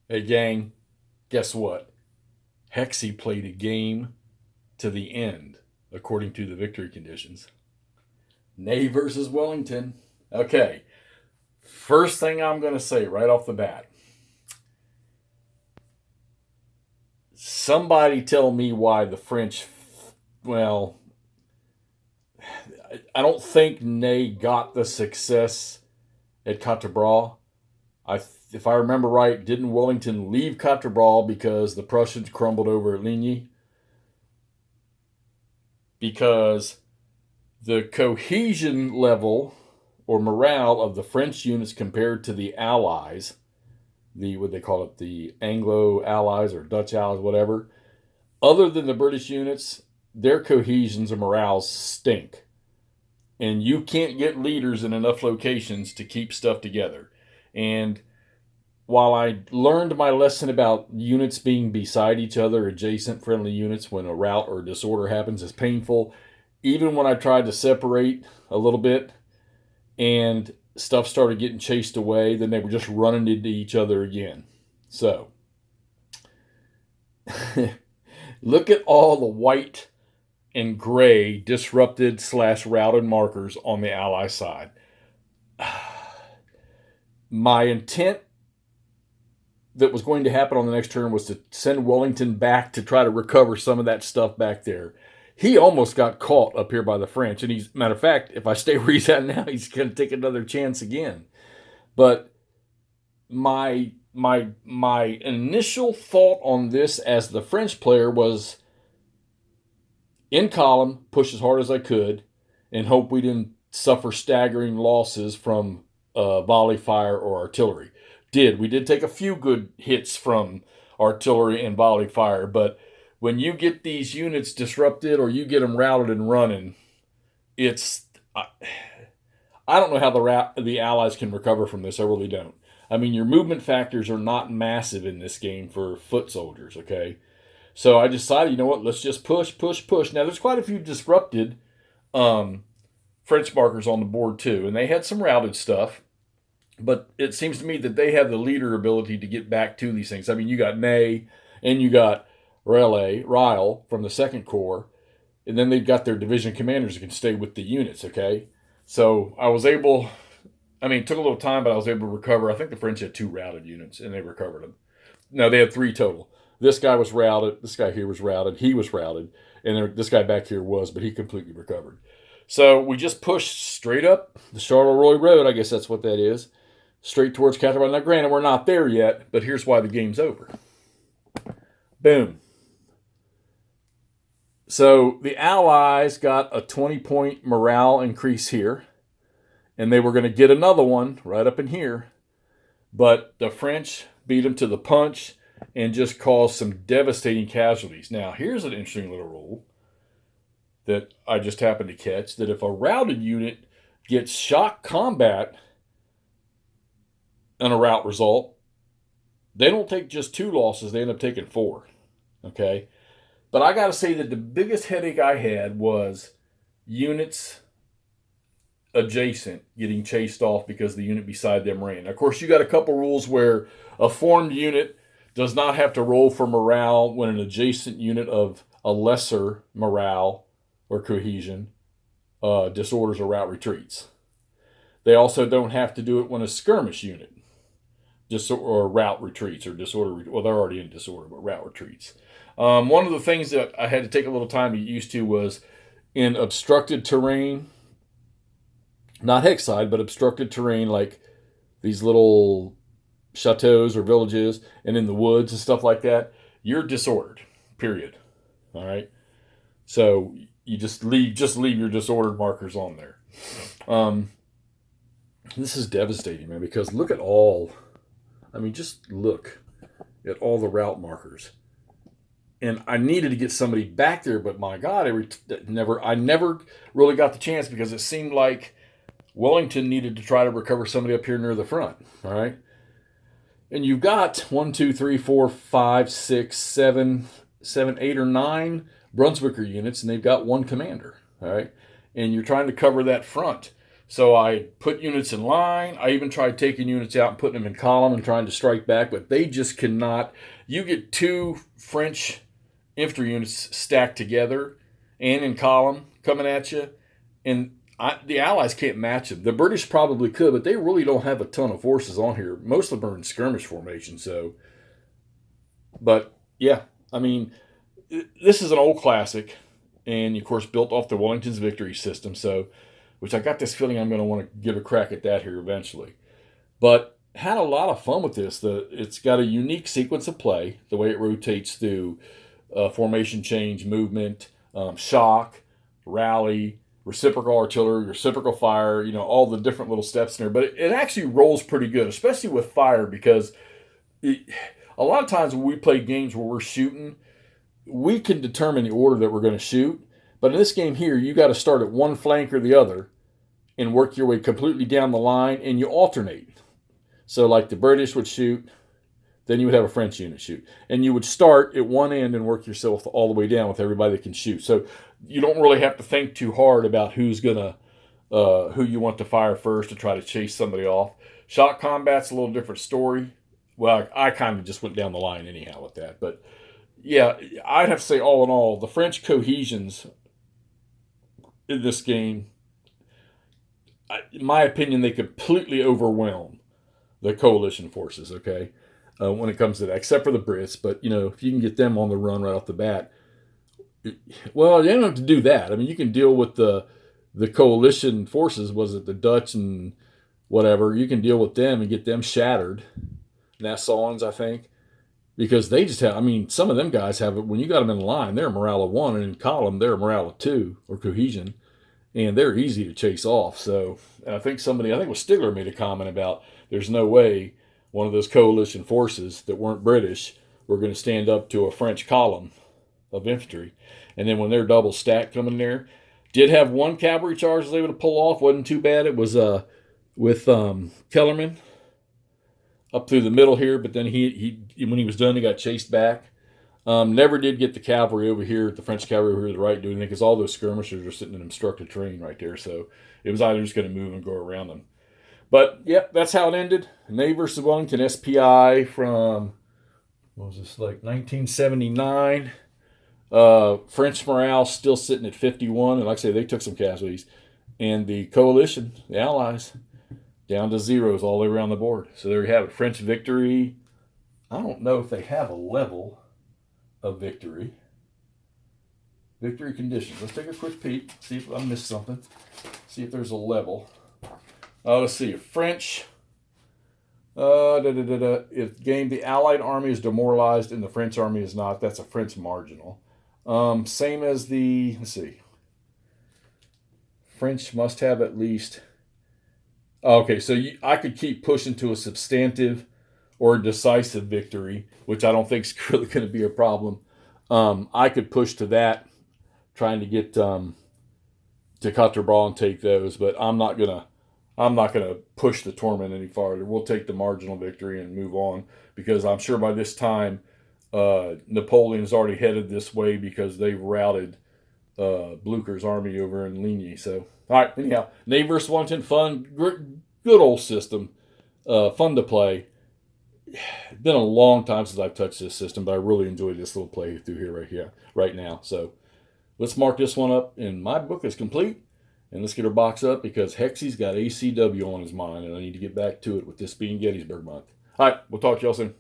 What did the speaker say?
Hey, gang, guess what? Hexy played a game to the end, according to the victory conditions. Ney versus Wellington. Okay, first thing I'm going to say right off the bat. Somebody tell me why the French, well, I don't think Ney got the success at Quatre. If I remember right, didn't Wellington leave Quatre because the Prussians crumbled over at Ligny? Because the cohesion level or morale of the French units compared to the Allies, the what they call it, the Anglo Allies or Dutch Allies, whatever, other than the British units, their cohesions and morales stink. And you can't get leaders in enough locations to keep stuff together. And while I learned my lesson about units being beside each other, adjacent friendly units, when a rout or disorder happens is painful, even when I tried to separate a little bit and stuff started getting chased away, then they were just running into each other again. So, look at all the white and gray disrupted / routed markers on the ally side. My intent that was going to happen on the next turn was to send Wellington back to try to recover some of that stuff back there. He almost got caught up here by the French, and he's, matter of fact, if I stay where he's at now, he's going to take another chance again. But my initial thought on this as the French player was in column, push as hard as I could, and hope we didn't suffer staggering losses from volley fire or artillery. We did take a few good hits from artillery and volley fire, but when you get these units disrupted or you get them routed and running, it's I don't know how the Allies can recover from this. I really don't. I mean, your movement factors are not massive in this game for foot soldiers. Okay, so I decided, you know what? Let's just push, push, push. Now there's quite a few disrupted French markers on the board too, and they had some routed stuff. But it seems to me that they have the leader ability to get back to these things. I mean, you got Ney and you got Ryle from the Second Corps, and then they've got their division commanders that can stay with the units, okay? So I was able, I mean, it took a little time, but I was able to recover. I think the French had 2 routed units, and they recovered them. No, they had 3 total. This guy was routed, this guy here was routed, he was routed, and this guy back here was, but he completely recovered. So we just pushed straight up the Charleroi Road, I guess that's what that is, straight towards Quatre. Now, granted, we're not there yet, but here's why the game's over. Boom. So the Allies got a 20-point morale increase here, and they were going to get another one right up in here. But the French beat them to the punch and just caused some devastating casualties. Now, here's an interesting little rule that I just happened to catch, that if a routed unit gets shock combat on a rout result, they don't take just 2 losses, they end up taking 4. Okay? But I got to say that the biggest headache I had was units adjacent getting chased off because the unit beside them ran. Of course, you got a couple rules where a formed unit does not have to roll for morale when an adjacent unit of a lesser morale or cohesion disorders or rout retreats. They also don't have to do it when a skirmish unit or rout retreats or disorder. Well, they're already in disorder, but rout retreats. One of the things that I had to take a little time to get used to was in obstructed terrain, not Hexside, but obstructed terrain like these little chateaus or villages and in the woods and stuff like that, you're disordered, period. All right? So you just leave your disordered markers on there. This is devastating, man, because look at all, I mean, just look at all the route markers. And I needed to get somebody back there, but my God, I never really got the chance because it seemed like Wellington needed to try to recover somebody up here near the front. All right, and you've got 1, 2, 3, 4, 5, 6, 7, 8 or 9 Brunswicker units, and they've got 1 commander. All right, and you're trying to cover that front. So I put units in line. I even tried taking units out and putting them in column and trying to strike back, but they just cannot. You get two French infantry units stacked together and in column coming at you, and the Allies can't match them. The British probably could, but they really don't have a ton of forces on here. Most of them are in skirmish formation. So, but yeah, I mean, this is an old classic, and of course built off the Wellington's victory system. So, which I got this feeling I'm going to want to give a crack at that here eventually. But had a lot of fun with this. It's got a unique sequence of play, the way it rotates through formation change, movement, shock, rally, reciprocal artillery, reciprocal fire, all the different little steps in there. But it actually rolls pretty good, especially with fire, because a lot of times when we play games where we're shooting, we can determine the order that we're going to shoot. But in this game here, you got to start at one flank or the other and work your way completely down the line, and you alternate. So like the British would shoot, then you would have a French unit shoot. And you would start at one end and work yourself all the way down with everybody that can shoot. So you don't really have to think too hard about who you want to fire first to try to chase somebody off. Shock combat's a little different story. Well, I kind of just went down the line anyhow with that. But yeah, I'd have to say all in all, the French cohesions in this game, in my opinion, they completely overwhelm the coalition forces, okay, when it comes to that, except for the Brits. But, if you can get them on the run right off the bat, well, you don't have to do that. I mean, you can deal with the coalition forces, was it the Dutch and whatever, you can deal with them and get them shattered. Nassauans, I think, because they just have, some of them guys have it, when you got them in line, they're a morale of 1, and in column, they're a morale of 2, or cohesion, and they're easy to chase off. So, and I think it was Stigler made a comment about there's no way one of those coalition forces that weren't British were going to stand up to a French column of infantry. And then when they're double stacked coming there, did have one cavalry charge I was able to pull off, wasn't too bad. It was with Kellerman up through the middle here, but then he when he was done, he got chased back. Never did get the cavalry over here, the French cavalry over here to the right doing anything, because all those skirmishers are sitting in obstructed terrain right there. So it was either just going to move and go around them. But, yep, that's how it ended. Navy versus Wellington, SPI from, what was this, like 1979. French morale still sitting at 51. And like I say, they took some casualties. And the coalition, the Allies, down to zeros all the way around the board. So there you have it. French victory. I don't know if they have a level of victory. Victory conditions. Let's take a quick peek. See if I missed something. See if there's a level. Let's see. French. If the Allied army is demoralized and the French army is not, that's a French marginal. Same as let's see. French must have at least. Okay, so I could keep pushing to a substantive or a decisive victory, which I don't think is really going to be a problem. I could push to that, trying to get to Quatre and take those, but I'm not gonna push the torment any farther. We'll take the marginal victory and move on, because I'm sure by this time Napoleon's already headed this way because they've routed Blucher's army over in Ligny. So, all right, anyhow, Navy versus Wellington, fun, good old system, fun to play. It's been a long time since I've touched this system, but I really enjoyed this little play through here right now. So let's mark this one up, and my book is complete. And let's get our box up, because Hexy's got ACW on his mind, and I need to get back to it with this being Gettysburg month. All right, we'll talk to y'all soon.